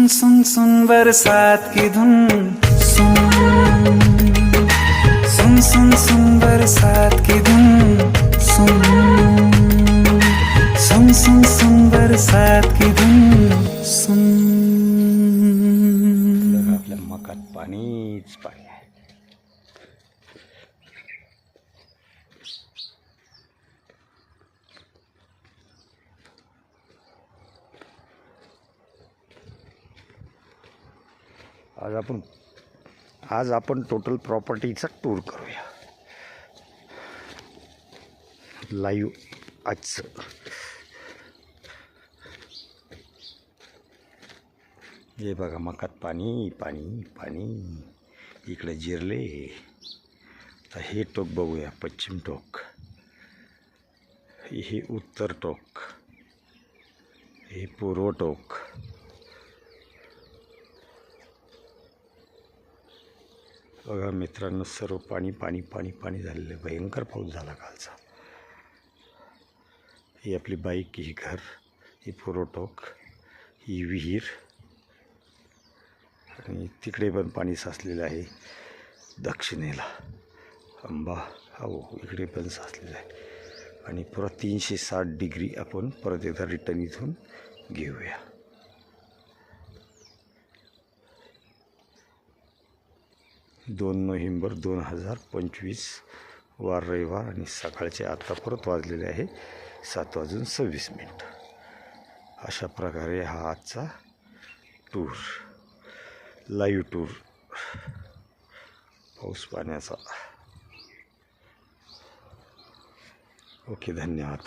सुन सुन सुन बरसात की धुन, सुन सुन सुन सुन बरसात की धुन, सुन सुन सुन सुन बरसात की धुन, सुन. आपल्या मकात पाणीच पाणी आहे. आज आपण टोटल प्रॉपर्टीचा टूर करूया. लाईव्ह आजचं हे बघा, मकात पाणी पाणी पाणी. इकडे जिरले. तर हे टोक बघूया, पश्चिम टोक, हे उत्तर टोक, हे पूर्व टोक. बघा मित्रांनो, सर्व पाणी पाणी पाणी पाणी झालेलं. भयंकर पाऊस झाला कालचा. ही आपली बाईक, ही घर, ही पूर्व टोक, ही विहीर, आणि तिकडे पण पाणी साचलेलं आहे. दक्षिणेला आंबा, हो इकडे पण साचलेलं आहे. आणि पुरा 360 डिग्री आपण परत एकदा रिटर्न इथून घेऊया. दोन नोव्हेंबर 2025 वार रविवार, आणि सकाळचे आता परत वाजलेले आहे 7:26. अशा प्रकारे हा आजचा टूर, लाईव्ह टूर पाऊस पाण्याचा. ओके, धन्यवाद.